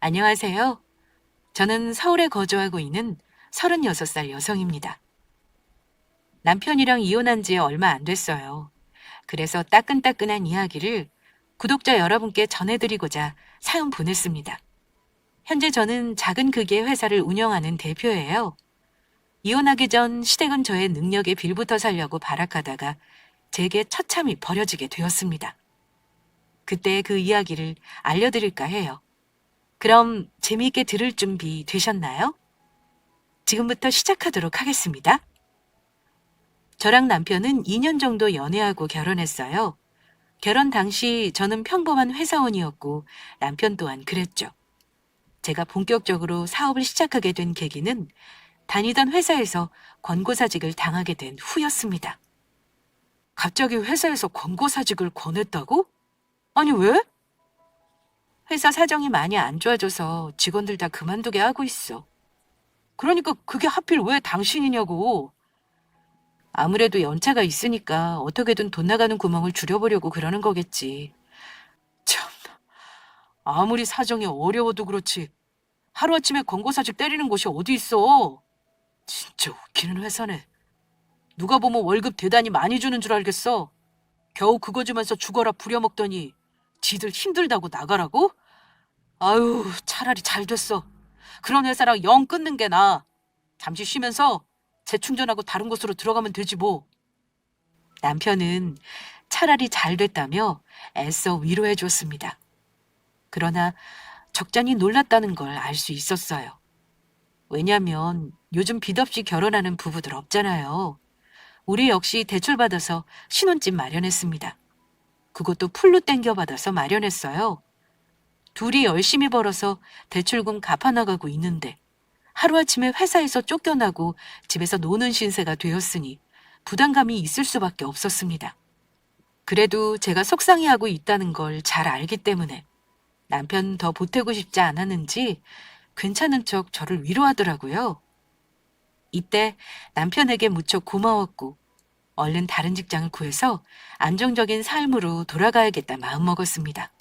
안녕하세요. 저는 서울에 거주하고 있는 36살 여성입니다. 남편이랑 이혼한 지 얼마 안 됐어요. 그래서 따끈따끈한 이야기를 구독자 여러분께 전해드리고자 사연 보냈습니다. 현재 저는 작은 크기의 회사를 운영하는 대표예요. 이혼하기 전 시댁은 저의 능력에 빌붙어 살려고 발악하다가 제게 처참히 버려지게 되었습니다. 그때 그 이야기를 알려드릴까 해요. 그럼 재미있게 들을 준비 되셨나요? 지금부터 시작하도록 하겠습니다. 저랑 남편은 2년 정도 연애하고 결혼했어요. 결혼 당시 저는 평범한 회사원이었고 남편 또한 그랬죠. 제가 본격적으로 사업을 시작하게 된 계기는 다니던 회사에서 권고사직을 당하게 된 후였습니다. 갑자기 회사에서 권고사직을 권했다고? 아니 왜? 회사 사정이 많이 안 좋아져서 직원들 다 그만두게 하고 있어. 그러니까 그게 하필 왜 당신이냐고. 아무래도 연차가 있으니까 어떻게든 돈 나가는 구멍을 줄여보려고 그러는 거겠지. 참, 아무리 사정이 어려워도 그렇지. 하루아침에 권고사직 때리는 곳이 어디 있어. 진짜 웃기는 회사네. 누가 보면 월급 대단히 많이 주는 줄 알겠어. 겨우 그거 주면서 죽어라 부려먹더니 지들 힘들다고 나가라고? 아유, 차라리 잘 됐어. 그런 회사랑 영 끊는 게 나아. 잠시 쉬면서 재충전하고 다른 곳으로 들어가면 되지 뭐. 남편은 차라리 잘 됐다며 애써 위로해 줬습니다. 그러나 적잖이 놀랐다는 걸 알 수 있었어요. 왜냐면 요즘 빚 없이 결혼하는 부부들 없잖아요. 우리 역시 대출받아서 신혼집 마련했습니다. 그것도 풀로 땡겨받아서 마련했어요. 둘이 열심히 벌어서 대출금 갚아나가고 있는데 하루아침에 회사에서 쫓겨나고 집에서 노는 신세가 되었으니 부담감이 있을 수밖에 없었습니다. 그래도 제가 속상해하고 있다는 걸 잘 알기 때문에 남편 더 보태고 싶지 않았는지 괜찮은 척 저를 위로하더라고요. 이때 남편에게 무척 고마웠고 얼른 다른 직장을 구해서 안정적인 삶으로 돌아가야겠다 마음먹었습니다.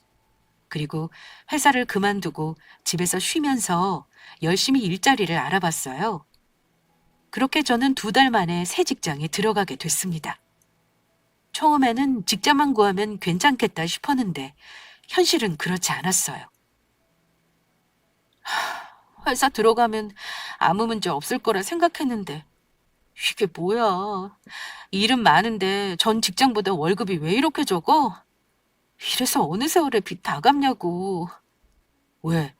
그리고 회사를 그만두고 집에서 쉬면서 열심히 일자리를 알아봤어요. 그렇게 저는 2달 만에 새 직장에 들어가게 됐습니다. 처음에는 직장만 구하면 괜찮겠다 싶었는데 현실은 그렇지 않았어요. 회사 들어가면 아무 문제 없을 거라 생각했는데 이게 뭐야. 일은 많은데 전 직장보다 월급이 왜 이렇게 적어? 이래서 어느 세월에 빚 다 갚냐고. 왜?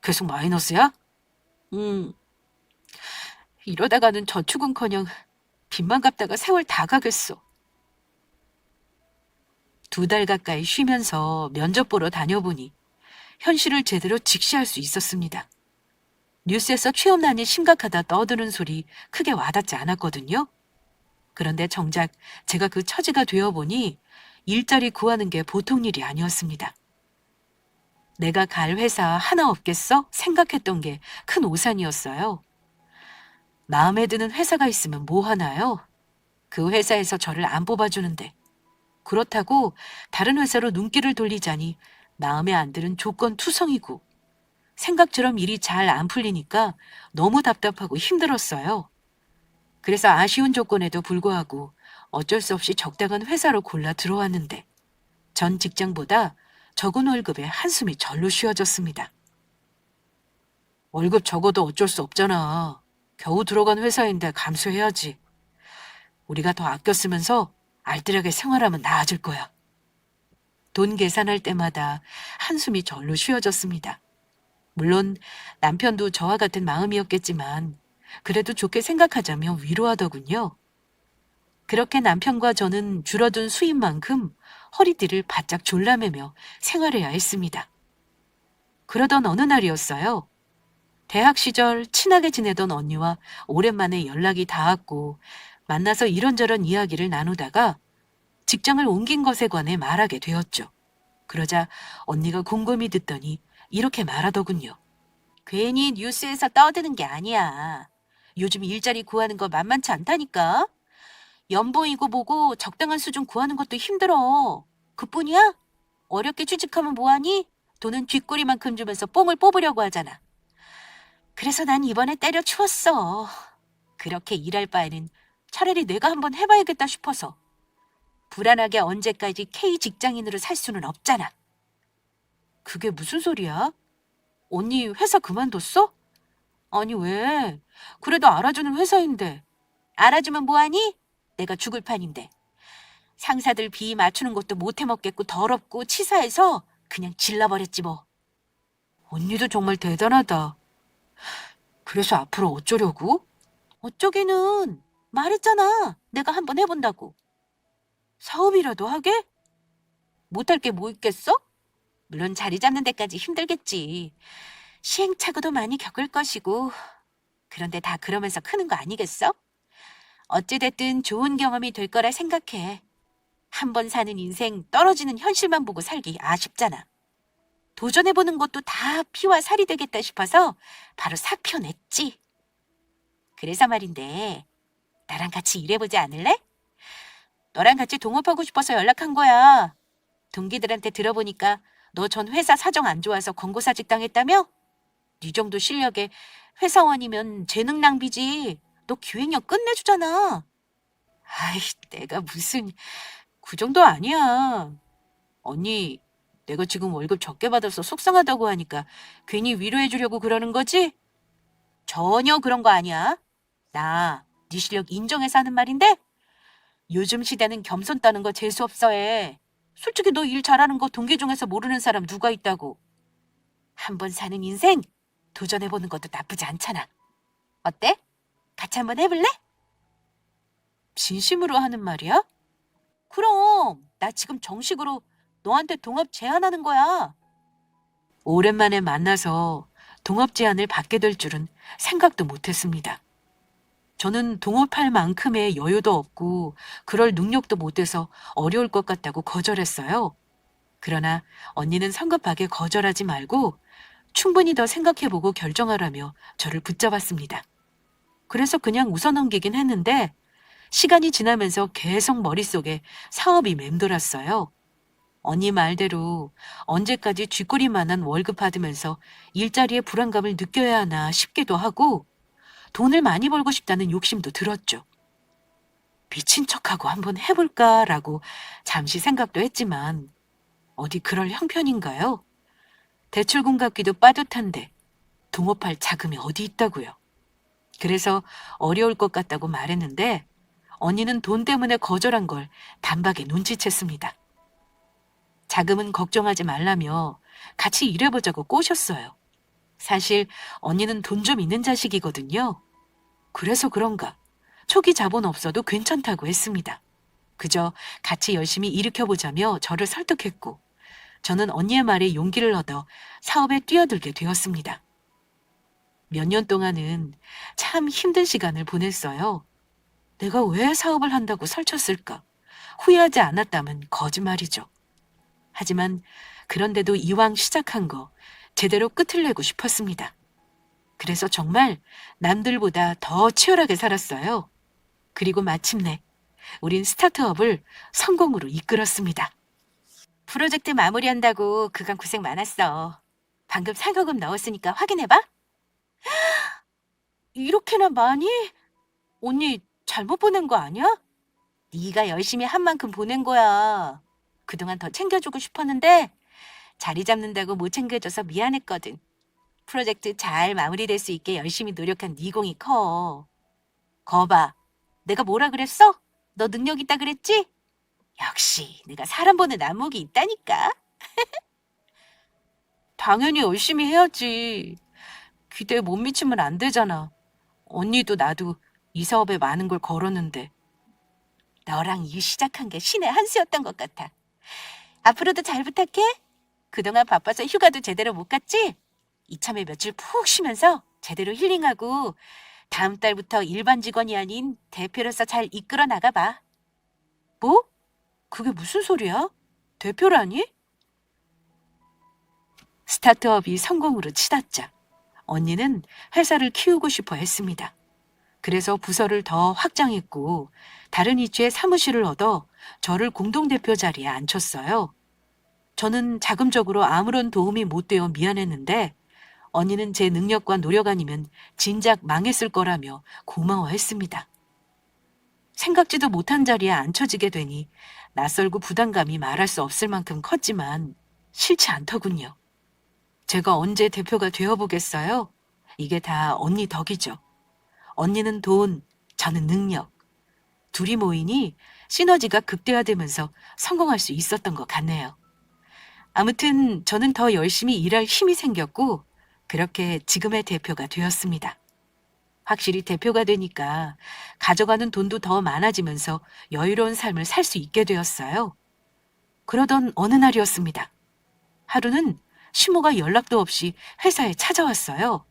계속 마이너스야? 음, 이러다가는 저축은커녕 빚만 갚다가 세월 다 가겠어. 2달 가까이 쉬면서 면접 보러 다녀보니 현실을 제대로 직시할 수 있었습니다. 뉴스에서 취업난이 심각하다 떠드는 소리 크게 와닿지 않았거든요. 그런데 정작 제가 그 처지가 되어보니 일자리 구하는 게 보통 일이 아니었습니다. 내가 갈 회사 하나 없겠어? 생각했던 게 큰 오산이었어요. 마음에 드는 회사가 있으면 뭐 하나요? 그 회사에서 저를 안 뽑아주는데. 그렇다고 다른 회사로 눈길을 돌리자니 마음에 안 드는 조건 투성이고 생각처럼 일이 잘 안 풀리니까 너무 답답하고 힘들었어요. 그래서 아쉬운 조건에도 불구하고 어쩔 수 없이 적당한 회사로 골라 들어왔는데 전 직장보다 적은 월급에 한숨이 절로 쉬어졌습니다. 월급 적어도 어쩔 수 없잖아. 겨우 들어간 회사인데 감수해야지. 우리가 더 아껴 쓰면서 알뜰하게 생활하면 나아질 거야. 돈 계산할 때마다 한숨이 절로 쉬어졌습니다. 물론 남편도 저와 같은 마음이었겠지만 그래도 좋게 생각하자며 위로하더군요. 그렇게 남편과 저는 줄어든 수입만큼 허리띠를 바짝 졸라매며 생활해야 했습니다. 그러던 어느 날이었어요. 대학 시절 친하게 지내던 언니와 오랜만에 연락이 닿았고 만나서 이런저런 이야기를 나누다가 직장을 옮긴 것에 관해 말하게 되었죠. 그러자 언니가 곰곰이 듣더니 이렇게 말하더군요. 괜히 뉴스에서 떠드는 게 아니야. 요즘 일자리 구하는 거 만만치 않다니까. 연봉이고 뭐고 적당한 수준 구하는 것도 힘들어. 그뿐이야? 어렵게 취직하면 뭐하니? 돈은 쥐꼬리만큼 주면서 뽕을 뽑으려고 하잖아. 그래서 난 이번에 때려치웠어. 그렇게 일할 바에는 차라리 내가 한번 해봐야겠다 싶어서. 불안하게 언제까지 K 직장인으로 살 수는 없잖아. 그게 무슨 소리야? 언니 회사 그만뒀어? 아니 왜? 그래도 알아주는 회사인데. 알아주면 뭐하니? 내가 죽을 판인데. 상사들 비 맞추는 것도 못 해먹겠고 더럽고 치사해서 그냥 질러버렸지 뭐. 언니도 정말 대단하다. 그래서 앞으로 어쩌려고? 어쩌기는 말했잖아. 내가 한번 해본다고. 사업이라도 하게? 못할 게 뭐 있겠어? 물론 자리 잡는 데까지 힘들겠지. 시행착오도 많이 겪을 것이고. 그런데 다 그러면서 크는 거 아니겠어? 어찌됐든 좋은 경험이 될 거라 생각해. 한 번 사는 인생 떨어지는 현실만 보고 살기 아쉽잖아. 도전해보는 것도 다 피와 살이 되겠다 싶어서 바로 사표 냈지. 그래서 말인데 나랑 같이 일해보지 않을래? 너랑 같이 동업하고 싶어서 연락한 거야. 동기들한테 들어보니까 너 전 회사 사정 안 좋아서 권고사직 당했다며? 네 정도 실력에 회사원이면 재능 낭비지. 너 기획력 끝내주잖아. 아이, 내가 무슨 그 정도 아니야. 언니, 내가 지금 월급 적게 받아서 속상하다고 하니까 괜히 위로해주려고 그러는 거지? 전혀 그런 거 아니야. 나 네 실력 인정해서 하는 말인데 요즘 시대는 겸손 따는 거 재수없어 해. 솔직히 너 일 잘하는 거 동기 중에서 모르는 사람 누가 있다고. 한 번 사는 인생 도전해보는 것도 나쁘지 않잖아. 어때? 같이 한번 해볼래? 진심으로 하는 말이야? 그럼 나 지금 정식으로 너한테 동업 제안하는 거야. 오랜만에 만나서 동업 제안을 받게 될 줄은 생각도 못했습니다. 저는 동업할 만큼의 여유도 없고 그럴 능력도 못 돼서 어려울 것 같다고 거절했어요. 그러나 언니는 성급하게 거절하지 말고 충분히 더 생각해보고 결정하라며 저를 붙잡았습니다. 그래서 그냥 웃어넘기긴 했는데 시간이 지나면서 계속 머릿속에 사업이 맴돌았어요. 언니 말대로 언제까지 쥐꼬리만한 월급 받으면서 일자리의 불안감을 느껴야 하나 싶기도 하고 돈을 많이 벌고 싶다는 욕심도 들었죠. 미친 척하고 한번 해볼까라고 잠시 생각도 했지만 어디 그럴 형편인가요? 대출금 갚기도 빠듯한데 동업할 자금이 어디 있다고요. 그래서 어려울 것 같다고 말했는데 언니는 돈 때문에 거절한 걸 단박에 눈치챘습니다. 자금은 걱정하지 말라며 같이 일해보자고 꼬셨어요. 사실 언니는 돈 좀 있는 자식이거든요. 그래서 그런가 초기 자본 없어도 괜찮다고 했습니다. 그저 같이 열심히 일으켜보자며 저를 설득했고 저는 언니의 말에 용기를 얻어 사업에 뛰어들게 되었습니다. 몇 년 동안은 참 힘든 시간을 보냈어요. 내가 왜 사업을 한다고 설쳤을까? 후회하지 않았다면 거짓말이죠. 하지만 그런데도 이왕 시작한 거 제대로 끝을 내고 싶었습니다. 그래서 정말 남들보다 더 치열하게 살았어요. 그리고 마침내 우린 스타트업을 성공으로 이끌었습니다. 프로젝트 마무리한다고 그간 고생 많았어. 방금 상여금 넣었으니까 확인해봐. 이렇게나 많이? 언니 잘못 보낸 거 아니야? 네가 열심히 한 만큼 보낸 거야. 그동안 더 챙겨주고 싶었는데 자리 잡는다고 못 챙겨줘서 미안했거든. 프로젝트 잘 마무리될 수 있게 열심히 노력한 네 공이 커. 거봐, 내가 뭐라 그랬어? 너 능력 있다 그랬지? 역시 내가 사람 보는 안목이 있다니까. 당연히 열심히 해야지. 기대에 못 미치면 안 되잖아. 언니도 나도 이 사업에 많은 걸 걸었는데. 너랑 일 시작한 게 신의 한 수였던 것 같아. 앞으로도 잘 부탁해. 그동안 바빠서 휴가도 제대로 못 갔지? 이참에 며칠 푹 쉬면서 제대로 힐링하고 다음 달부터 일반 직원이 아닌 대표로서 잘 이끌어 나가봐. 뭐? 그게 무슨 소리야? 대표라니? 스타트업이 성공으로 치닫자 언니는 회사를 키우고 싶어 했습니다. 그래서 부서를 더 확장했고 다른 위치에 사무실을 얻어 저를 공동대표 자리에 앉혔어요. 저는 자금적으로 아무런 도움이 못 되어 미안했는데 언니는 제 능력과 노력 아니면 진작 망했을 거라며 고마워했습니다. 생각지도 못한 자리에 앉혀지게 되니 낯설고 부담감이 말할 수 없을 만큼 컸지만 싫지 않더군요. 제가 언제 대표가 되어보겠어요? 이게 다 언니 덕이죠. 언니는 돈, 저는 능력. 둘이 모이니 시너지가 극대화되면서 성공할 수 있었던 것 같네요. 아무튼 저는 더 열심히 일할 힘이 생겼고 그렇게 지금의 대표가 되었습니다. 확실히 대표가 되니까 가져가는 돈도 더 많아지면서 여유로운 삶을 살 수 있게 되었어요. 그러던 어느 날이었습니다. 하루는 시모가 연락도 없이 회사에 찾아왔어요.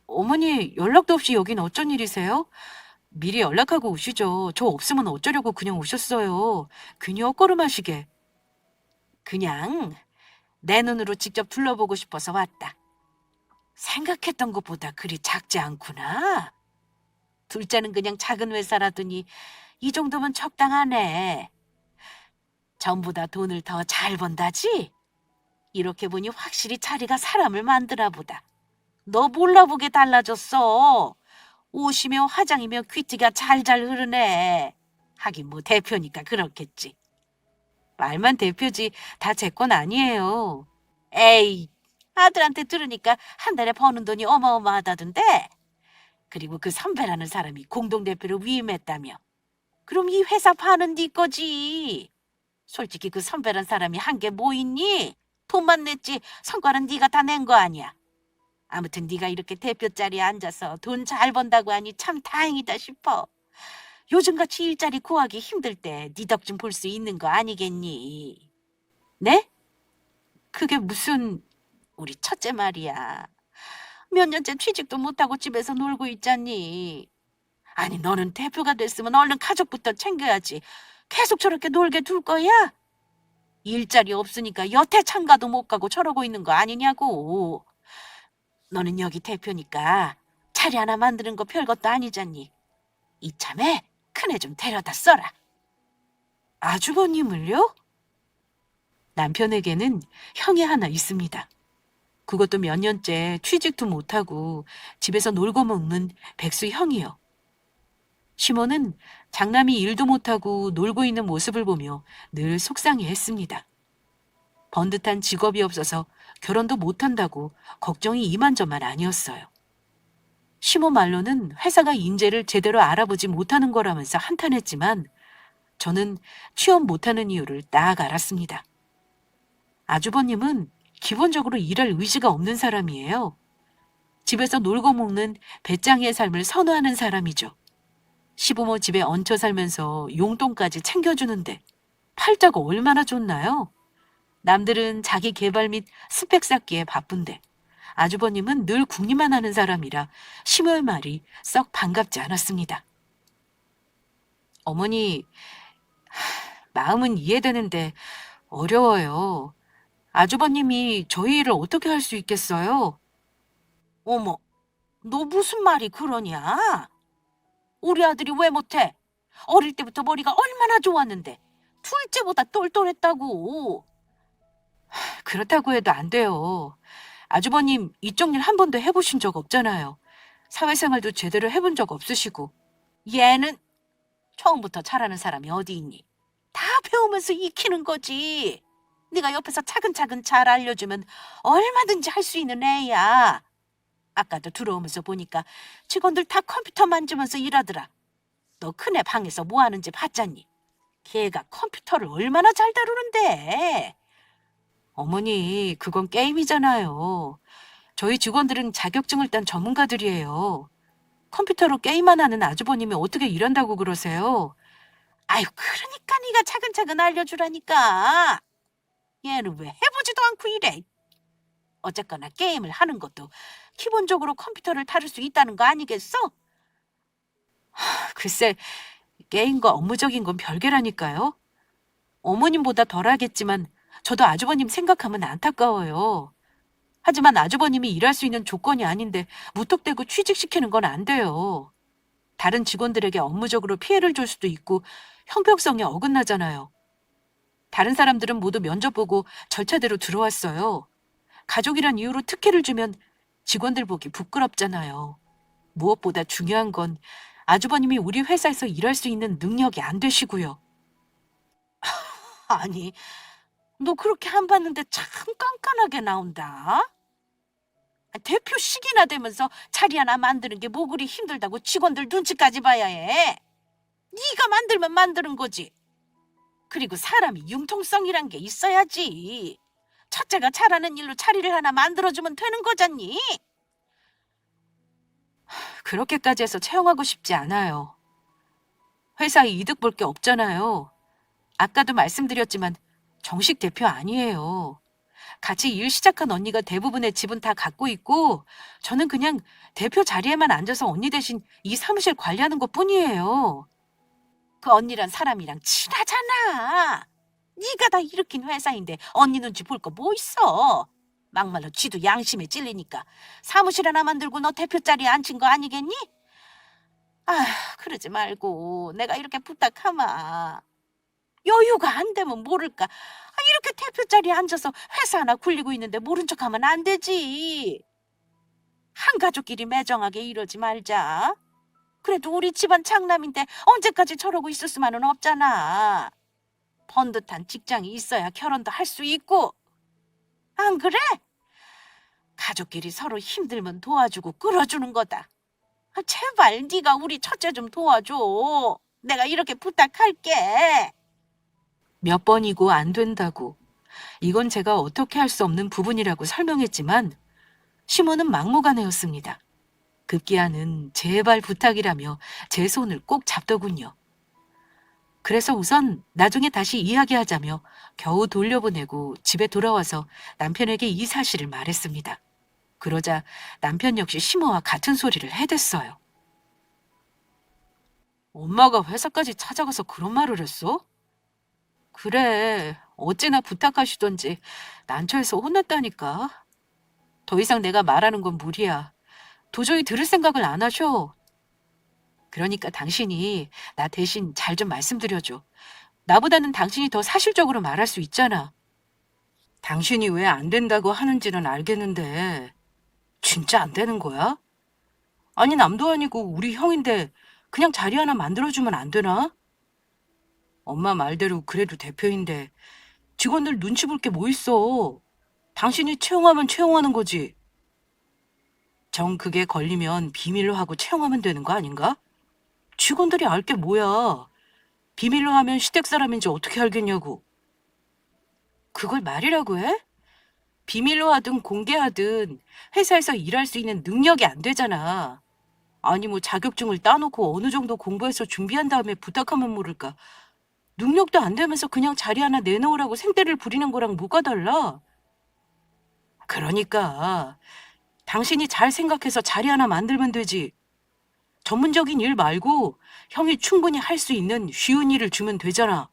어머니, 연락도 없이 여긴 어쩐 일이세요? 미리 연락하고 오시죠. 저 없으면 어쩌려고 그냥 오셨어요. 괜히 헛걸음하시게. 그냥 내 눈으로 직접 둘러보고 싶어서 왔다. 생각했던 것보다 그리 작지 않구나. 둘째는 그냥 작은 회사라더니 이 정도면 적당하네. 전보다 돈을 더 잘 번다지? 이렇게 보니 확실히 자리가 사람을 만드나 보다. 너 몰라보게 달라졌어. 옷이며 화장이며 귀티가 잘잘 흐르네. 하긴 뭐 대표니까 그렇겠지. 말만 대표지 다 제 건 아니에요. 에이, 아들한테 들으니까 한 달에 버는 돈이 어마어마하다던데. 그리고 그 선배라는 사람이 공동대표를 위임했다며. 그럼 이 회사 파는 네 거지. 솔직히 그 선배란 사람이 한 게 뭐 있니? 돈만 냈지 성과는 네가 다 낸 거 아니야. 아무튼 네가 이렇게 대표 자리에 앉아서 돈 잘 번다고 하니 참 다행이다 싶어. 요즘같이 일자리 구하기 힘들 때 네 덕 좀 볼 수 있는 거 아니겠니? 네? 그게 무슨... 우리 첫째 말이야. 몇 년째 취직도 못하고 집에서 놀고 있잖니. 아니 너는 대표가 됐으면 얼른 가족부터 챙겨야지. 계속 저렇게 놀게 둘 거야? 일자리 없으니까 여태 창가도 못 가고 저러고 있는 거 아니냐고. 너는 여기 대표니까 자리 하나 만드는 거 별것도 아니잖니. 이참에 큰애 좀 데려다 써라. 아주버님을요? 남편에게는 형이 하나 있습니다. 그것도 몇 년째 취직도 못하고 집에서 놀고 먹는 백수 형이요. 시모는 장남이 일도 못하고 놀고 있는 모습을 보며 늘 속상해했습니다. 번듯한 직업이 없어서 결혼도 못한다고 걱정이 이만저만 아니었어요. 시모 말로는 회사가 인재를 제대로 알아보지 못하는 거라면서 한탄했지만 저는 취업 못하는 이유를 딱 알았습니다. 아주버님은 기본적으로 일할 의지가 없는 사람이에요. 집에서 놀고 먹는 배짱이의 삶을 선호하는 사람이죠. 시부모 집에 얹혀 살면서 용돈까지 챙겨주는데 팔자가 얼마나 좋나요? 남들은 자기 개발 및 스펙 쌓기에 바쁜데 아주버님은 늘 궁리만 하는 사람이라 시모의 말이 썩 반갑지 않았습니다. 어머니, 마음은 이해되는데 어려워요. 아주버님이 저희 일을 어떻게 할 수 있겠어요? 어머, 너 무슨 말이 그러냐? 우리 아들이 왜 못해? 어릴 때부터 머리가 얼마나 좋았는데 둘째보다 똘똘했다고. 그렇다고 해도 안 돼요. 아주버님 이쪽 일 한 번도 해보신 적 없잖아요. 사회생활도 제대로 해본 적 없으시고. 얘는 처음부터 잘하는 사람이 어디 있니? 다 배우면서 익히는 거지. 네가 옆에서 차근차근 잘 알려주면 얼마든지 할 수 있는 애야. 아까도 들어오면서 보니까 직원들 다 컴퓨터 만지면서 일하더라. 너 큰애 방에서 뭐 하는지 봤잖니? 걔가 컴퓨터를 얼마나 잘 다루는데. 어머니, 그건 게임이잖아요. 저희 직원들은 자격증을 딴 전문가들이에요. 컴퓨터로 게임만 하는 아주버님이 어떻게 일한다고 그러세요? 아유, 그러니까 네가 차근차근 알려주라니까. 얘는 왜 해보지도 않고 이래. 어쨌거나 게임을 하는 것도 기본적으로 컴퓨터를 다룰 수 있다는 거 아니겠어? 글쎄, 게임과 업무적인 건 별개라니까요. 어머님보다 덜하겠지만 저도 아주버님 생각하면 안타까워요. 하지만 아주버님이 일할 수 있는 조건이 아닌데 무턱대고 취직시키는 건 안 돼요. 다른 직원들에게 업무적으로 피해를 줄 수도 있고 형평성에 어긋나잖아요. 다른 사람들은 모두 면접 보고 절차대로 들어왔어요. 가족이란 이유로 특혜를 주면 직원들 보기 부끄럽잖아요. 무엇보다 중요한 건 아주버님이 우리 회사에서 일할 수 있는 능력이 안 되시고요. 아니, 너 그렇게 안 봤는데 참 깐깐하게 나온다. 대표식이나 되면서 자리 하나 만드는 게 뭐 그리 힘들다고 직원들 눈치까지 봐야 해. 네가 만들면 만드는 거지. 그리고 사람이 융통성이란 게 있어야지. 첫째가 잘하는 일로 자리를 하나 만들어주면 되는 거잖니. 그렇게까지 해서 채용하고 싶지 않아요. 회사에 이득 볼 게 없잖아요. 아까도 말씀드렸지만 정식 대표 아니에요. 같이 일 시작한 언니가 대부분의 집은 다 갖고 있고 저는 그냥 대표 자리에만 앉아서 언니 대신 이 사무실 관리하는 것뿐이에요. 그 언니란 사람이랑 친하잖아. 네가 다 일으킨 회사인데 언니 눈치 볼 거 뭐 있어. 막말로 쥐도 양심에 찔리니까 사무실 하나 만들고 너 대표 자리에 앉힌 거 아니겠니? 아, 그러지 말고 내가 이렇게 부탁하마. 여유가 안 되면 모를까. 이렇게 대표 자리에 앉아서 회사 하나 굴리고 있는데 모른 척하면 안 되지. 한 가족끼리 매정하게 이러지 말자. 그래도 우리 집안 장남인데 언제까지 저러고 있을 수만은 없잖아. 번듯한 직장이 있어야 결혼도 할 수 있고. 안 그래? 가족끼리 서로 힘들면 도와주고 끌어주는 거다. 제발 네가 우리 첫째 좀 도와줘. 내가 이렇게 부탁할게. 몇 번이고 안 된다고. 이건 제가 어떻게 할 수 없는 부분이라고 설명했지만 시모는 막무가내였습니다. 급기야는 제발 부탁이라며 제 손을 꼭 잡더군요. 그래서 우선 나중에 다시 이야기하자며 겨우 돌려보내고 집에 돌아와서 남편에게 이 사실을 말했습니다. 그러자 남편 역시 시모와 같은 소리를 해댔어요. 엄마가 회사까지 찾아가서 그런 말을 했어? 그래, 어찌나 부탁하시던지 난처해서 혼났다니까. 더 이상 내가 말하는 건 무리야. 도저히 들을 생각을 안 하셔. 그러니까 당신이 나 대신 잘 좀 말씀드려줘. 나보다는 당신이 더 사실적으로 말할 수 있잖아. 당신이 왜 안 된다고 하는지는 알겠는데 진짜 안 되는 거야? 아니 남도 아니고 우리 형인데 그냥 자리 하나 만들어주면 안 되나? 엄마 말대로 그래도 대표인데 직원들 눈치 볼 게 뭐 있어. 당신이 채용하면 채용하는 거지. 정 그게 걸리면 비밀로 하고 채용하면 되는 거 아닌가? 직원들이 알 게 뭐야. 비밀로 하면 시댁 사람인지 어떻게 알겠냐고. 그걸 말이라고 해? 비밀로 하든 공개하든 회사에서 일할 수 있는 능력이 안 되잖아. 아니 뭐 자격증을 따놓고 어느 정도 공부해서 준비한 다음에 부탁하면 모를까. 능력도 안 되면서 그냥 자리 하나 내놓으라고 생떼를 부리는 거랑 뭐가 달라? 그러니까 당신이 잘 생각해서 자리 하나 만들면 되지. 전문적인 일 말고 형이 충분히 할 수 있는 쉬운 일을 주면 되잖아.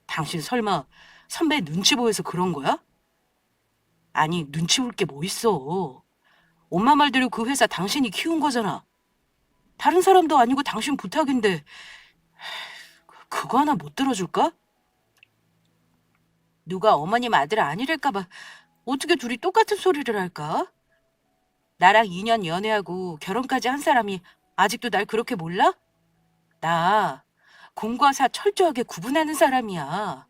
당신 설마 선배 눈치 보여서 그런 거야? 아니 눈치 볼 게 뭐 있어. 엄마 말대로 그 회사 당신이 키운 거잖아. 다른 사람도 아니고 당신 부탁인데 그거 하나 못 들어줄까? 누가 어머님 아들 아니랄까 봐 어떻게 둘이 똑같은 소리를 할까? 나랑 2년 연애하고 결혼까지 한 사람이 아직도 날 그렇게 몰라? 나 공과 사 철저하게 구분하는 사람이야.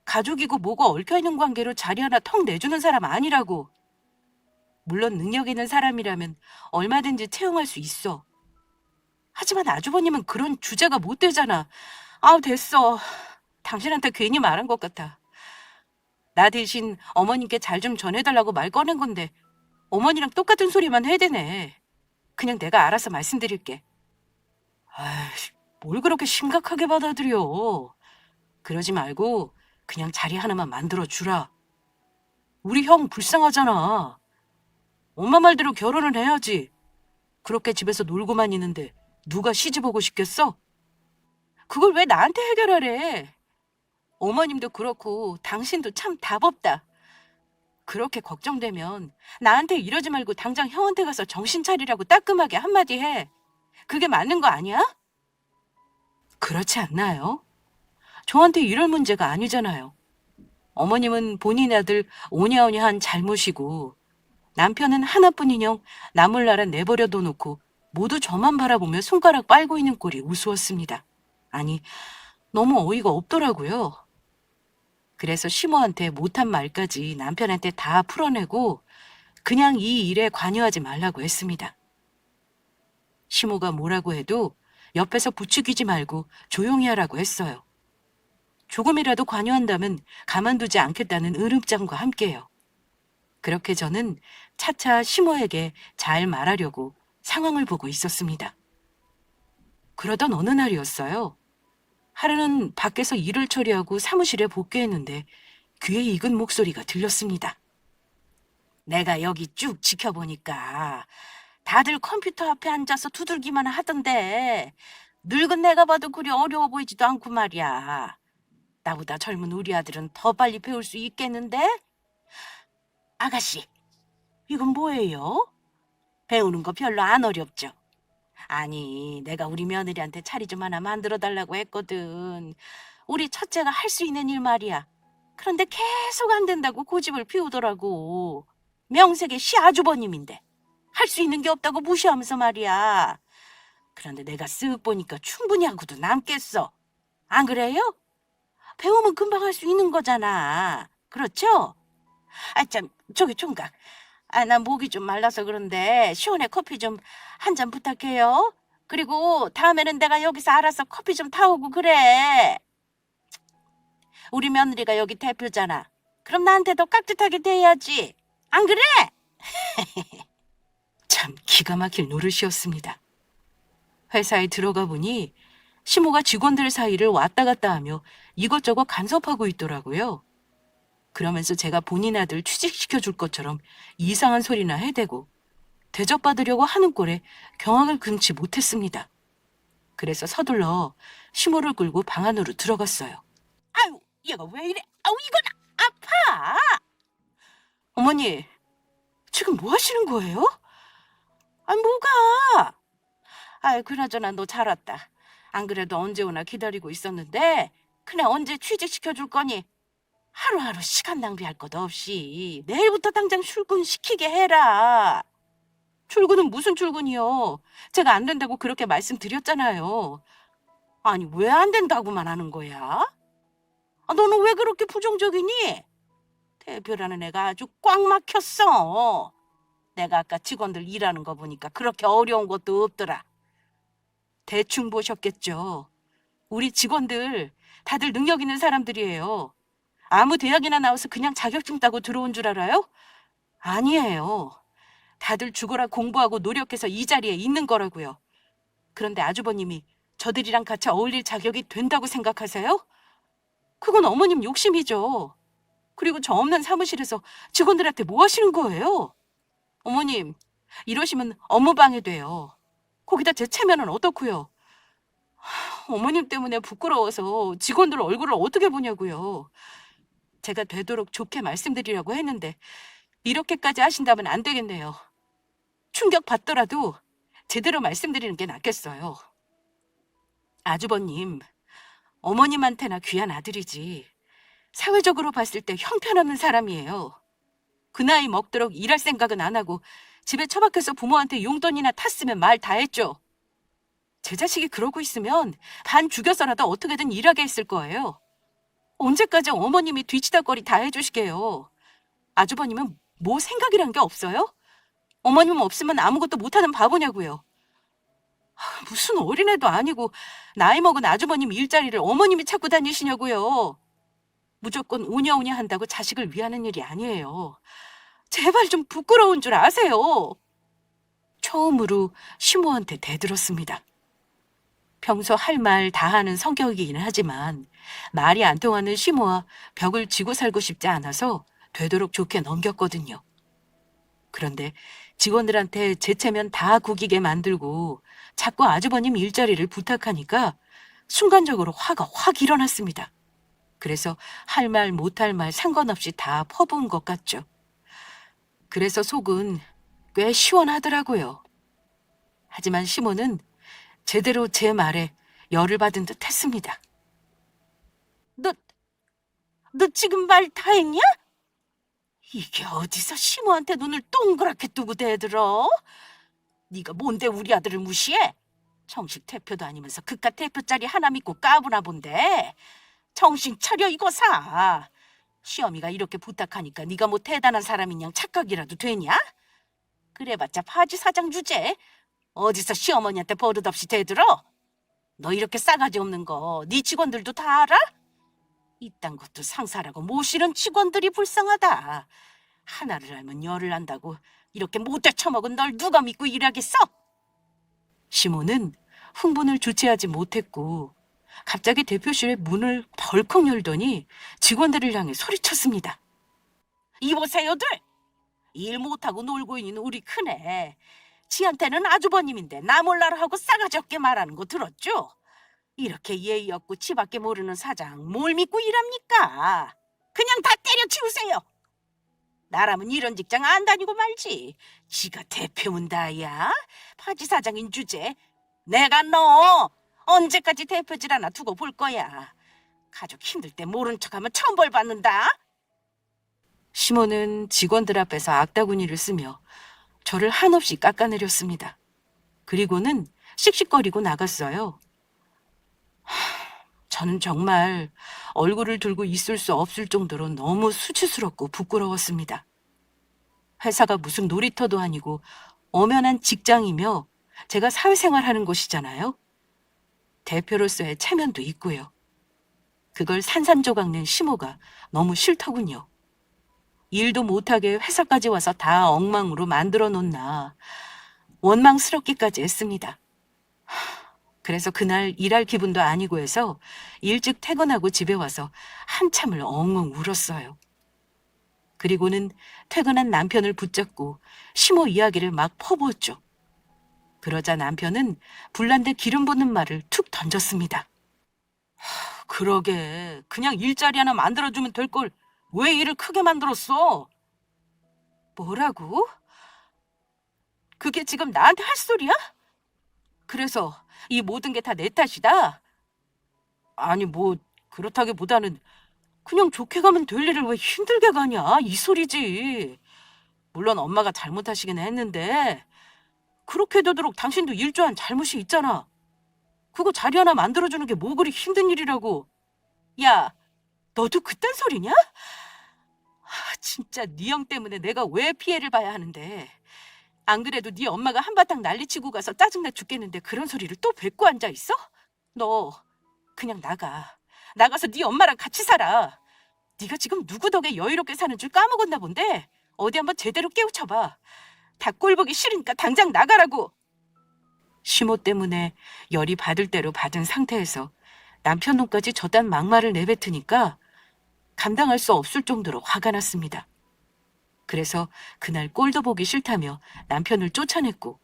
가족이고 뭐가 얽혀있는 관계로 자리 하나 턱 내주는 사람 아니라고. 물론 능력 있는 사람이라면 얼마든지 채용할 수 있어. 하지만 아주버님은 그런 주제가 못 되잖아. 아, 됐어. 당신한테 괜히 말한 것 같아. 나 대신 어머님께 잘 좀 전해달라고 말 꺼낸 건데 어머니랑 똑같은 소리만 해대네. 그냥 내가 알아서 말씀드릴게. 아이씨, 뭘 그렇게 심각하게 받아들여. 그러지 말고 그냥 자리 하나만 만들어주라. 우리 형 불쌍하잖아. 엄마 말대로 결혼을 해야지. 그렇게 집에서 놀고만 있는데 누가 시집 오고 싶겠어? 그걸 왜 나한테 해결하래? 어머님도 그렇고 당신도 참 답 없다. 그렇게 걱정되면 나한테 이러지 말고 당장 형한테 가서 정신 차리라고 따끔하게 한마디 해. 그게 맞는 거 아니야? 그렇지 않나요? 저한테 이럴 문제가 아니잖아요. 어머님은 본인 아들 오냐오냐한 잘못이고 남편은 하나뿐인형 나몰라라 내버려 둬놓고 모두 저만 바라보며 손가락 빨고 있는 꼴이 우스웠습니다. 아니, 너무 어이가 없더라고요. 그래서 시모한테 못한 말까지 남편한테 다 풀어내고 그냥 이 일에 관여하지 말라고 했습니다. 시모가 뭐라고 해도 옆에서 부추기지 말고 조용히 하라고 했어요. 조금이라도 관여한다면 가만두지 않겠다는 으름장과 함께요. 그렇게 저는 차차 시모에게 잘 말하려고 상황을 보고 있었습니다. 그러던 어느 날이었어요. 하루는 밖에서 일을 처리하고 사무실에 복귀했는데 귀에 익은 목소리가 들렸습니다. 내가 여기 쭉 지켜보니까 다들 컴퓨터 앞에 앉아서 두들기만 하던데 늙은 내가 봐도 그리 어려워 보이지도 않고 말이야. 나보다 젊은 우리 아들은 더 빨리 배울 수 있겠는데? 아가씨, 이건 뭐예요? 배우는 거 별로 안 어렵죠? 아니, 내가 우리 며느리한테 차리 좀 하나 만들어 달라고 했거든. 우리 첫째가 할 수 있는 일 말이야. 그런데 계속 안 된다고 고집을 피우더라고. 명색의 시아주버님인데 할 수 있는 게 없다고 무시하면서 말이야. 그런데 내가 쓱 보니까 충분히 하고도 남겠어. 안 그래요? 배우면 금방 할 수 있는 거잖아. 그렇죠? 아, 참, 저기 총각. 나 목이 좀 말라서 그런데 시원해 커피 좀 한 잔 부탁해요. 그리고 다음에는 내가 여기서 알아서 커피 좀 타오고 그래. 우리 며느리가 여기 대표잖아. 그럼 나한테 더 깍듯하게 대해야지. 안 그래? 참 기가 막힐 노릇이었습니다. 회사에 들어가 보니 시모가 직원들 사이를 왔다 갔다 하며 이것저것 간섭하고 있더라고요. 그러면서 제가 본인 아들 취직시켜 줄 것처럼 이상한 소리나 해대고 대접받으려고 하는 꼴에 경악을 금치 못했습니다. 그래서 서둘러 시모를 끌고 방 안으로 들어갔어요. 아유, 얘가 왜 이래? 아우, 이건 아파! 어머니, 지금 뭐 하시는 거예요? 아니, 뭐가? 아이, 그나저나 너 잘 왔다. 안 그래도 언제 오나 기다리고 있었는데 그래 언제 취직시켜 줄 거니? 하루하루 시간 낭비할 것 없이 내일부터 당장 출근시키게 해라. 출근은 무슨 출근이요? 제가 안 된다고 그렇게 말씀드렸잖아요. 아니, 왜 안 된다고만 하는 거야? 너는 왜 그렇게 부정적이니? 대표라는 애가 아주 꽉 막혔어. 내가 아까 직원들 일하는 거 보니까 그렇게 어려운 것도 없더라. 대충 보셨겠죠. 우리 직원들 다들 능력 있는 사람들이에요. 아무 대학이나 나와서 그냥 자격증 따고 들어온 줄 알아요? 아니에요. 다들 죽어라 공부하고 노력해서 이 자리에 있는 거라고요. 그런데 아주버님이 저들이랑 같이 어울릴 자격이 된다고 생각하세요? 그건 어머님 욕심이죠. 그리고 저 없는 사무실에서 직원들한테 뭐 하시는 거예요? 어머님, 이러시면 업무 방해돼요. 거기다 제 체면은 어떻고요? 어머님 때문에 부끄러워서 직원들 얼굴을 어떻게 보냐고요. 제가 되도록 좋게 말씀드리려고 했는데 이렇게까지 하신다면 안 되겠네요. 충격 받더라도 제대로 말씀드리는 게 낫겠어요. 아주버님, 어머님한테나 귀한 아들이지 사회적으로 봤을 때 형편없는 사람이에요. 그 나이 먹도록 일할 생각은 안 하고 집에 처박혀서 부모한테 용돈이나 탔으면 말 다 했죠. 제 자식이 그러고 있으면 반 죽여서라도 어떻게든 일하게 했을 거예요. 언제까지 어머님이 뒤치다거리 다 해주시게요. 아주버님은 뭐 생각이란 게 없어요? 어머님 없으면 아무것도 못하는 바보냐고요. 무슨 어린애도 아니고 나이 먹은 아주버님 일자리를 어머님이 찾고 다니시냐고요. 무조건 오냐오냐 한다고 자식을 위하는 일이 아니에요. 제발 좀 부끄러운 줄 아세요. 처음으로 시모한테 대들었습니다. 평소 할 말 다 하는 성격이긴 하지만 말이 안 통하는 시모와 벽을 지고 살고 싶지 않아서 되도록 좋게 넘겼거든요. 그런데 직원들한테 제 체면 다 구기게 만들고 자꾸 아주버님 일자리를 부탁하니까 순간적으로 화가 확 일어났습니다. 그래서 할 말 못할 말 상관없이 다 퍼부은 것 같죠. 그래서 속은 꽤 시원하더라고요. 하지만 시모는 제대로 제 말에 열을 받은 듯 했습니다. 너 지금 말 다 했냐? 이게 어디서 시모한테 눈을 동그랗게 뜨고 대들어? 네가 뭔데 우리 아들을 무시해? 정식 대표도 아니면서 그깟 대표 자리 하나 믿고 까부나 본데. 정신 차려 이거사. 시어미가 이렇게 부탁하니까 네가 뭐 대단한 사람인 양 착각이라도 되냐? 그래봤자 바지 사장 주제. 어디서 시어머니한테 버릇없이 대들어? 너 이렇게 싸가지 없는 거 네 직원들도 다 알아? 이딴 것도 상사라고 모시는 직원들이 불쌍하다. 하나를 알면 열을 안다고 이렇게 못돼 처먹은 널 누가 믿고 일하겠어? 시모는 흥분을 주체하지 못했고 갑자기 대표실의 문을 덜컥 열더니 직원들을 향해 소리쳤습니다. 이보세요들. 일 못하고 놀고 있는 우리 큰애. 지한테는 아주버님인데 나 몰라라 하고 싸가지 없게 말하는 거 들었죠? 이렇게 예의 없고 지밖에 모르는 사장 뭘 믿고 일합니까? 그냥 다 때려치우세요. 나라면 이런 직장 안 다니고 말지. 지가 대표면 다야. 바지 사장인 주제. 내가 너 언제까지 대표질 하나 두고 볼 거야. 가족 힘들 때 모른 척하면 천벌 받는다. 시모는 직원들 앞에서 악다구니를 쓰며 저를 한없이 깎아내렸습니다. 그리고는 씩씩거리고 나갔어요. 저는 정말 얼굴을 들고 있을 수 없을 정도로 너무 수치스럽고 부끄러웠습니다. 회사가 무슨 놀이터도 아니고 엄연한 직장이며 제가 사회생활하는 곳이잖아요. 대표로서의 체면도 있고요. 그걸 산산조각 낸 시모가 너무 싫더군요. 일도 못하게 회사까지 와서 다 엉망으로 만들어 놓나 원망스럽기까지 했습니다. 그래서 그날 일할 기분도 아니고 해서 일찍 퇴근하고 집에 와서 한참을 엉엉 울었어요. 그리고는 퇴근한 남편을 붙잡고 시모 이야기를 막 퍼부었죠. 그러자 남편은 불난데 기름 붓는 말을 툭 던졌습니다. 그러게 그냥 일자리 하나 만들어주면 될 걸 왜 일을 크게 만들었어? 뭐라고? 그게 지금 나한테 할 소리야? 그래서 이 모든 게 다 내 탓이다? 아니 뭐 그렇다기보다는 그냥 좋게 가면 될 일을 왜 힘들게 가냐 이 소리지. 물론 엄마가 잘못하시긴 했는데 그렇게 되도록 당신도 일조한 잘못이 있잖아. 그거 자리 하나 만들어주는 게 뭐 그리 힘든 일이라고. 야, 너도 그딴 소리냐? 진짜 네 형 때문에 내가 왜 피해를 봐야 하는데. 안 그래도 네 엄마가 한바탕 난리치고 가서 짜증나 죽겠는데 그런 소리를 또 뱉고 앉아 있어? 너 그냥 나가. 나가서 네 엄마랑 같이 살아. 네가 지금 누구 덕에 여유롭게 사는 줄 까먹었나 본데 어디 한번 제대로 깨우쳐봐. 다 꼴보기 싫으니까 당장 나가라고. 시모 때문에 열이 받을 대로 받은 상태에서 남편 놈까지 저딴 막말을 내뱉으니까 감당할 수 없을 정도로 화가 났습니다. 그래서 그날 꼴도 보기 싫다며 남편을 쫓아냈고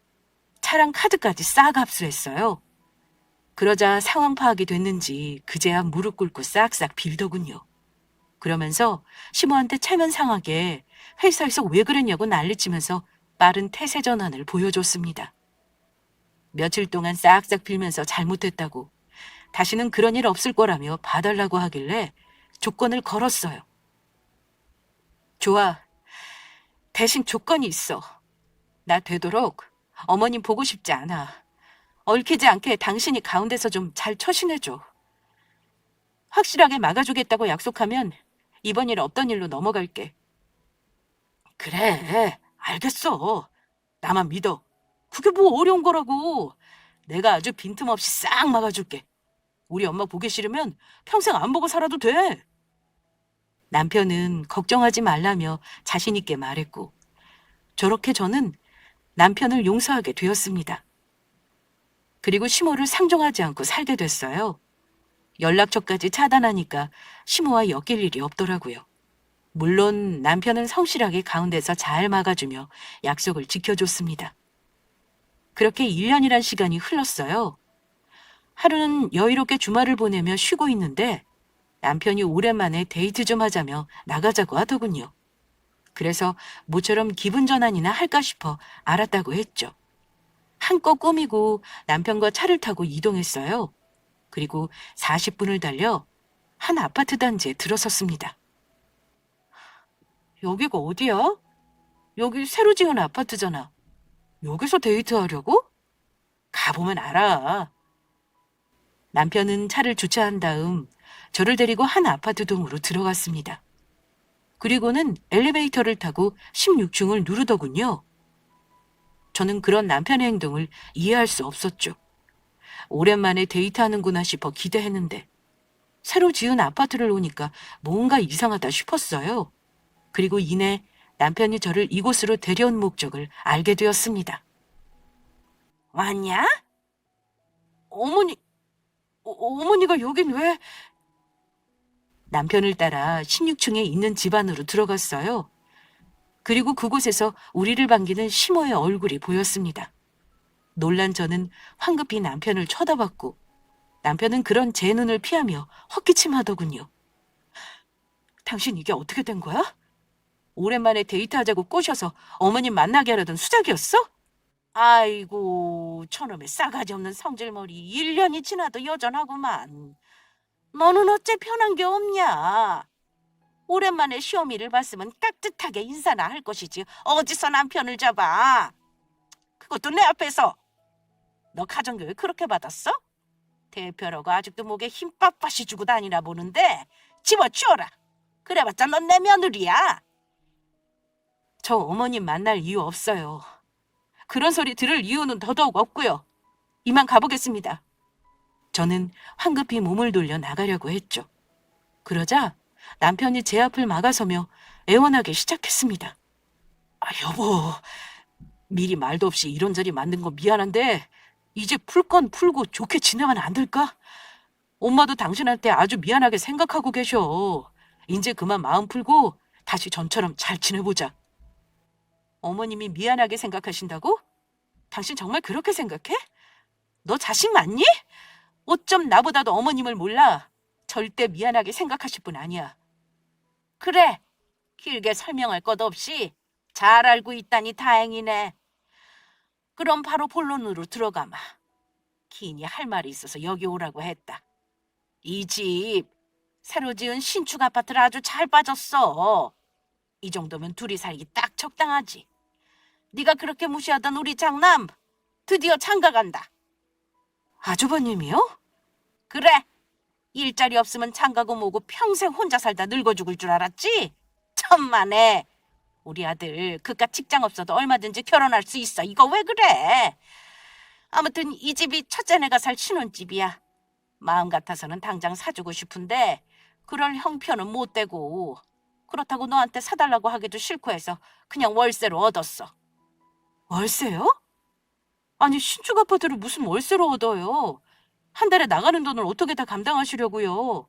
차랑 카드까지 싹 압수했어요. 그러자 상황 파악이 됐는지 그제야 무릎 꿇고 싹싹 빌더군요. 그러면서 시모한테 체면 상하게 회사에서 왜 그랬냐고 난리치면서 빠른 태세 전환을 보여줬습니다. 며칠 동안 싹싹 빌면서 잘못했다고 다시는 그런 일 없을 거라며 봐달라고 하길래 조건을 걸었어요. 좋아. 대신 조건이 있어. 나 되도록 어머님 보고 싶지 않아. 얽히지 않게 당신이 가운데서 좀 잘 처신해줘. 확실하게 막아주겠다고 약속하면 이번 일 없던 일로 넘어갈게. 그래, 알겠어. 나만 믿어. 그게 뭐 어려운 거라고. 내가 아주 빈틈없이 싹 막아줄게. 우리 엄마 보기 싫으면 평생 안 보고 살아도 돼. 남편은 걱정하지 말라며 자신 있게 말했고 저렇게 저는 남편을 용서하게 되었습니다. 그리고 시모를 상종하지 않고 살게 됐어요. 연락처까지 차단하니까 시모와 엮일 일이 없더라고요. 물론 남편은 성실하게 가운데서 잘 막아주며 약속을 지켜줬습니다. 그렇게 1년이란 시간이 흘렀어요. 하루는 여유롭게 주말을 보내며 쉬고 있는데 남편이 오랜만에 데이트 좀 하자며 나가자고 하더군요. 그래서 모처럼 기분 전환이나 할까 싶어 알았다고 했죠. 한껏 꾸미고 남편과 차를 타고 이동했어요. 그리고 40분을 달려 한 아파트 단지에 들어섰습니다. 여기가 어디야? 여기 새로 지은 아파트잖아. 여기서 데이트하려고? 가보면 알아. 남편은 차를 주차한 다음 저를 데리고 한 아파트 동으로 들어갔습니다. 그리고는 엘리베이터를 타고 16층을 누르더군요. 저는 그런 남편의 행동을 이해할 수 없었죠. 오랜만에 데이트하는구나 싶어 기대했는데 새로 지은 아파트를 오니까 뭔가 이상하다 싶었어요. 그리고 이내 남편이 저를 이곳으로 데려온 목적을 알게 되었습니다. 왔냐? 어머니가 여긴 왜? 남편을 따라 16층에 있는 집 안으로 들어갔어요. 그리고 그곳에서 우리를 반기는 시모의 얼굴이 보였습니다. 놀란 저는 황급히 남편을 쳐다봤고 남편은 그런 제 눈을 피하며 헛기침하더군요. 당신 이게 어떻게 된 거야? 오랜만에 데이트하자고 꼬셔서 어머님 만나게 하려던 수작이었어? 아이고, 저놈의 싸가지 없는 성질머리 1년이 지나도 여전하구만. 너는 어째 편한 게 없냐? 오랜만에 시어미를 봤으면 깍듯하게 인사나 할 것이지 어디서 남편을 잡아? 그것도 내 앞에서. 너 가정교육 그렇게 받았어? 대표라고 아직도 목에 힘 빳빳이 주고 다니나 보는데 집어치워라. 그래봤자 넌 내 며느리야. 저 어머님 만날 이유 없어요. 그런 소리 들을 이유는 더더욱 없고요. 이만 가보겠습니다. 저는 황급히 몸을 돌려 나가려고 했죠. 그러자 남편이 제 앞을 막아서며 애원하기 시작했습니다. 여보, 미리 말도 없이 이런저리 만든 거 미안한데 이제 풀 건 풀고 좋게 지내면 안 될까? 엄마도 당신한테 아주 미안하게 생각하고 계셔. 이제 그만 마음 풀고 다시 전처럼 잘 지내보자. 어머님이 미안하게 생각하신다고? 당신 정말 그렇게 생각해? 너 자식 맞니? 어쩜 나보다도 어머님을 몰라. 절대 미안하게 생각하실 분 아니야. 그래, 길게 설명할 것 없이 잘 알고 있다니 다행이네. 그럼 바로 본론으로 들어가마. 기인이 할 말이 있어서 여기 오라고 했다. 이 집 새로 지은 신축 아파트를 아주 잘 빠졌어. 이 정도면 둘이 살기 딱 적당하지. 네가 그렇게 무시하던 우리 장남 드디어 장가간다. 아주버님이요? 그래, 일자리 없으면 장가고 뭐고 평생 혼자 살다 늙어 죽을 줄 알았지? 천만에. 우리 아들 그깟 직장 없어도 얼마든지 결혼할 수 있어. 이거 왜 그래? 아무튼 이 집이 첫째네가 살 신혼집이야. 마음 같아서는 당장 사주고 싶은데 그럴 형편은 못 되고, 그렇다고 너한테 사달라고 하기도 싫고 해서 그냥 월세로 얻었어. 월세요? 아니, 신축 아파트를 무슨 월세로 얻어요? 한 달에 나가는 돈을 어떻게 다 감당하시려고요?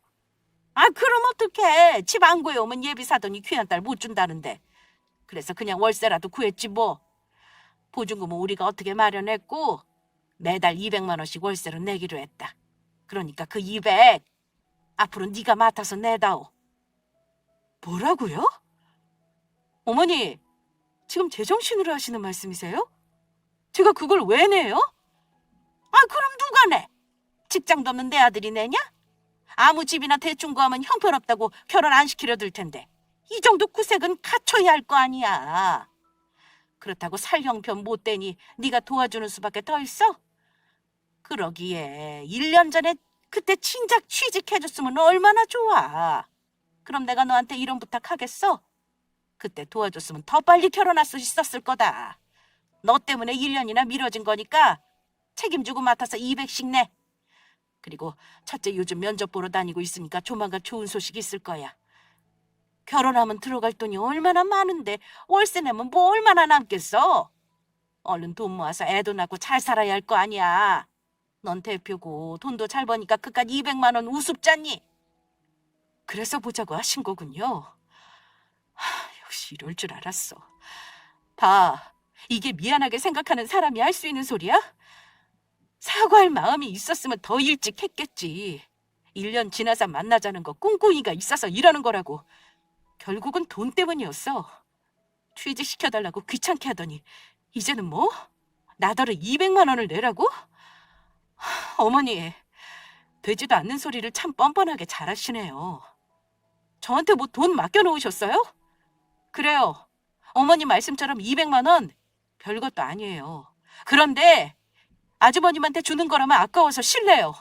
아, 그럼 어떡해. 집 안 구해오면 예비 사돈이 귀한 딸 못 준다는데. 그래서 그냥 월세라도 구했지 뭐. 보증금은 우리가 어떻게 마련했고 매달 200만 원씩 월세로 내기로 했다. 그러니까 그 200 앞으로 네가 맡아서 내다오. 뭐라고요? 어머니, 지금 제정신으로 하시는 말씀이세요? 제가 그걸 왜 내요? 아, 그럼 누가 내? 직장도 없는 내 아들이 내냐? 아무 집이나 대충 구하면 형편없다고 결혼 안 시키려 들 텐데 이 정도 구색은 갖춰야 할 거 아니야. 그렇다고 살 형편 못 되니 네가 도와주는 수밖에 더 있어? 그러기에 1년 전에 그때 진작 취직해줬으면 얼마나 좋아. 그럼 내가 너한테 이런 부탁하겠어? 그때 도와줬으면 더 빨리 결혼할 수 있었을 거다. 너 때문에 1년이나 미뤄진 거니까 책임지고 맡아서 200씩 내. 그리고 첫째 요즘 면접 보러 다니고 있으니까 조만간 좋은 소식 있을 거야. 결혼하면 들어갈 돈이 얼마나 많은데 월세 내면 뭐 얼마나 남겠어? 얼른 돈 모아서 애도 낳고 잘 살아야 할 거 아니야. 넌 대표고 돈도 잘 버니까 그깟 200만 원 우습잖니? 그래서 보자고 하신 거군요. 역시 이럴 줄 알았어. 봐, 이게 미안하게 생각하는 사람이 할 수 있는 소리야? 사과할 마음이 있었으면 더 일찍 했겠지. 1년 지나서 만나자는 거 꿍꿍이가 있어서 이러는 거라고. 결국은 돈 때문이었어. 취직시켜달라고 귀찮게 하더니 이제는 뭐? 나더러 200만 원을 내라고? 어머니, 되지도 않는 소리를 참 뻔뻔하게 잘하시네요. 저한테 뭐 돈 맡겨놓으셨어요? 그래요. 어머님 말씀처럼 200만 원 별것도 아니에요. 그런데 아주버님한테 주는 거라면 아까워서 실례요.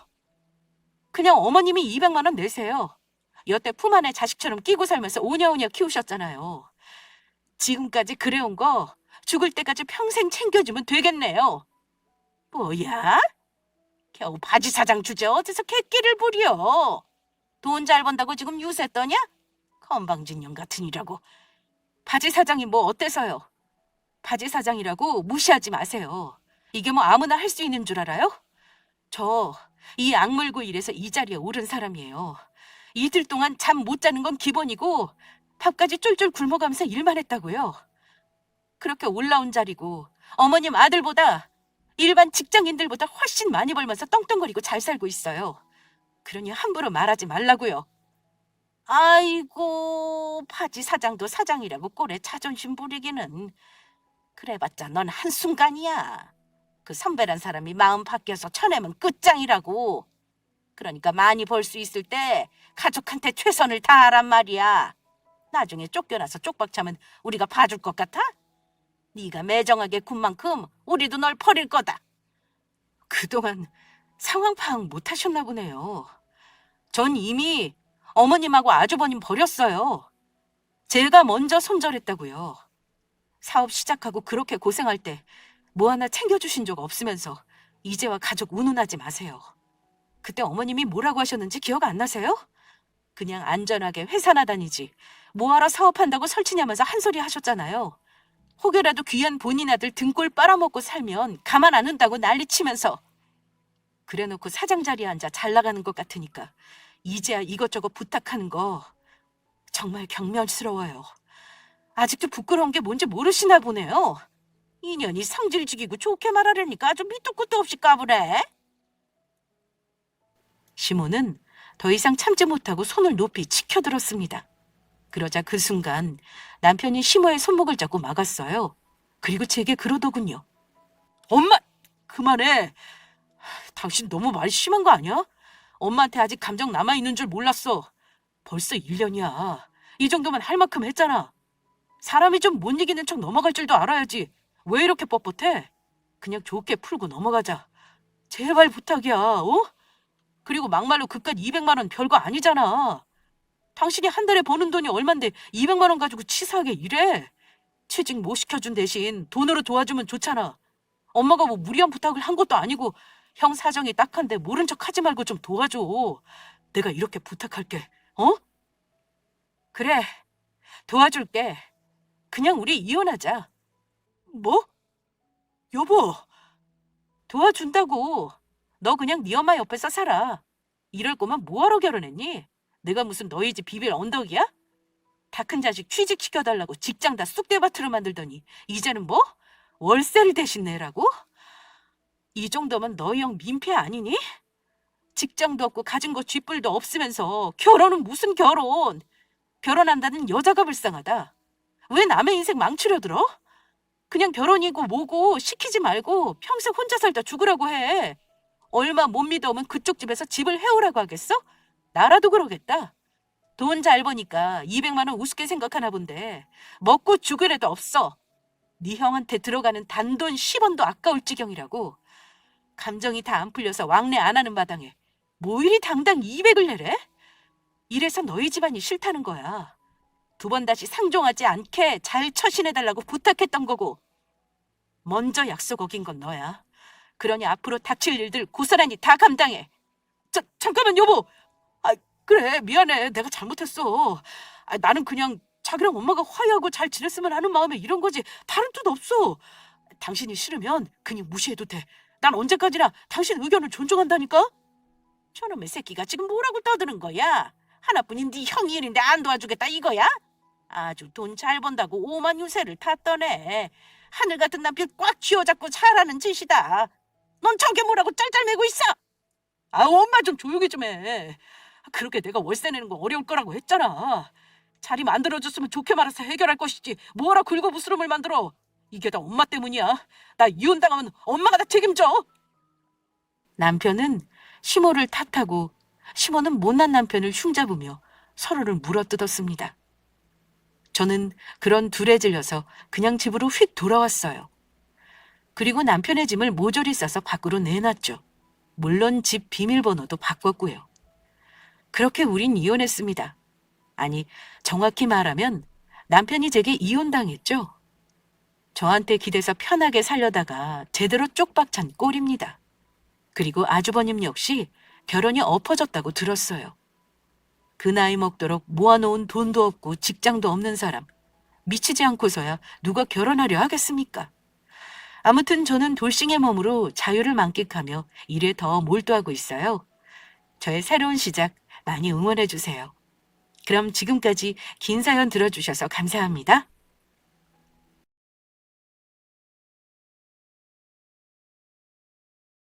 그냥 어머님이 200만 원 내세요. 여태 품 안에 자식처럼 끼고 살면서 오냐오냐 키우셨잖아요. 지금까지 그래온 거 죽을 때까지 평생 챙겨주면 되겠네요. 뭐야? 겨우 바지 사장 주제 어디서 객기를 부려? 돈 잘 번다고 지금 유세 떠냐? 건방진년 같으니라고. 바지 사장이 뭐 어때서요? 바지 사장이라고 무시하지 마세요. 이게 뭐 아무나 할 수 있는 줄 알아요? 저 이 악물고 일해서 이 자리에 오른 사람이에요. 이틀 동안 잠 못 자는 건 기본이고 밥까지 쫄쫄 굶어가면서 일만 했다고요. 그렇게 올라온 자리고 어머님 아들보다 일반 직장인들보다 훨씬 많이 벌면서 떵떵거리고 잘 살고 있어요. 그러니 함부로 말하지 말라고요. 아이고, 바지 사장도 사장이라고 꼴에 자존심 부리기는. 그래봤자 넌 한순간이야. 그 선배란 사람이 마음 바뀌어서 쳐내면 끝장이라고. 그러니까 많이 벌 수 있을 때 가족한테 최선을 다하란 말이야. 나중에 쫓겨나서 쪽박차면 우리가 봐줄 것 같아? 네가 매정하게 군 만큼 우리도 널 버릴 거다. 그동안 상황 파악 못 하셨나 보네요. 전 이미 어머님하고 아주버님 버렸어요. 제가 먼저 손절했다고요. 사업 시작하고 그렇게 고생할 때 뭐 하나 챙겨주신 적 없으면서 이제와 가족 운운하지 마세요. 그때 어머님이 뭐라고 하셨는지 기억 안 나세요? 그냥 안전하게 회사나 다니지 뭐하러 사업한다고 설치냐면서 한 소리 하셨잖아요. 혹여라도 귀한 본인 아들 등골 빨아먹고 살면 가만 안 둔다고 난리치면서. 그래놓고 사장 자리에 앉아 잘 나가는 것 같으니까 이제야 이것저것 부탁하는 거 정말 경멸스러워요. 아직도 부끄러운 게 뭔지 모르시나 보네요. 인연이 성질 죽이고 좋게 말하려니까 아주 밑도 끝도 없이 까부래. 시모는 더 이상 참지 못하고 손을 높이 치켜들었습니다. 그러자 그 순간 남편이 시모의 손목을 잡고 막았어요. 그리고 제게 그러더군요. 엄마, 그만해. 당신 너무 말이 심한 거 아니야? 엄마한테 아직 감정 남아있는 줄 몰랐어. 벌써 1년이야. 이 정도면 할 만큼 했잖아. 사람이 좀 못 이기는 척 넘어갈 줄도 알아야지. 왜 이렇게 뻣뻣해? 그냥 좋게 풀고 넘어가자. 제발 부탁이야, 어? 그리고 막말로 그깟 200만 원 별거 아니잖아. 당신이 한 달에 버는 돈이 얼만데 200만 원 가지고 치사하게 일해? 취직 못 시켜준 대신 돈으로 도와주면 좋잖아. 엄마가 뭐 무리한 부탁을 한 것도 아니고 형 사정이 딱한데 모른 척 하지 말고 좀 도와줘. 내가 이렇게 부탁할게. 어? 그래, 도와줄게. 그냥 우리 이혼하자. 뭐? 여보, 도와준다고. 너 그냥 네 엄마 옆에서 살아. 이럴 거면 뭐하러 결혼했니? 내가 무슨 너희 집 비빌 언덕이야? 다 큰 자식 취직시켜달라고 직장 다 쑥대밭으로 만들더니 이제는 뭐? 월세를 대신 내라고? 이 정도면 너희 형 민폐 아니니? 직장도 없고 가진 거 쥐뿔도 없으면서 결혼은 무슨 결혼? 결혼한다는 여자가 불쌍하다. 왜 남의 인생 망치려 들어? 그냥 결혼이고 뭐고 시키지 말고 평생 혼자 살다 죽으라고 해. 얼마 못 믿어오면 그쪽 집에서 집을 해오라고 하겠어? 나라도 그러겠다. 돈 잘 버니까 200만 원 우습게 생각하나 본데 먹고 죽을 애도 없어. 네 형한테 들어가는 단돈 10원도 아까울 지경이라고. 감정이 다 안 풀려서 왕래 안 하는 마당에 뭐 이리 당당 200을 내래? 이래서 너희 집안이 싫다는 거야. 2번 다시 상종하지 않게 잘 처신해달라고 부탁했던 거고. 먼저 약속 어긴 건 너야. 그러니 앞으로 닥칠 일들 고스란히 다 감당해. 잠깐만 여보. 그래 미안해. 내가 잘못했어. 나는 그냥 자기랑 엄마가 화해하고 잘 지냈으면 하는 마음에 이런 거지 다른 뜻 없어. 당신이 싫으면 그냥 무시해도 돼. 난 언제까지나 당신 의견을 존중한다니까. 저놈의 새끼가 지금 뭐라고 떠드는 거야? 하나뿐인 네 형이 일인데 안 도와주겠다 이거야? 아주 돈 잘 번다고 오만 유세를 탔더네. 하늘 같은 남편 꽉 쥐어잡고 잘하는 짓이다. 넌 저게 뭐라고 짤짤매고 있어? 엄마 좀 조용히 좀 해. 그렇게 내가 월세 내는 거 어려울 거라고 했잖아. 자리 만들어줬으면 좋게 말해서 해결할 것이지 뭐하러 긁어부스럼을 만들어. 이게 다 엄마 때문이야. 나 이혼당하면 엄마가 다 책임져. 남편은 시모를 탓하고 시모는 못난 남편을 흉잡으며 서로를 물어뜯었습니다. 저는 그런 둘에 질려서 그냥 집으로 휙 돌아왔어요. 그리고 남편의 짐을 모조리 싸서 밖으로 내놨죠. 물론 집 비밀번호도 바꿨고요. 그렇게 우린 이혼했습니다. 아니, 정확히 말하면 남편이 제게 이혼당했죠. 저한테 기대서 편하게 살려다가 제대로 쪽박찬 꼴입니다. 그리고 아주버님 역시 결혼이 엎어졌다고 들었어요. 그 나이 먹도록 모아놓은 돈도 없고 직장도 없는 사람, 미치지 않고서야 누가 결혼하려 하겠습니까? 아무튼 저는 돌싱의 몸으로 자유를 만끽하며 일에 더 몰두하고 있어요. 저의 새로운 시작 많이 응원해 주세요. 그럼 지금까지 긴 사연 들어주셔서 감사합니다.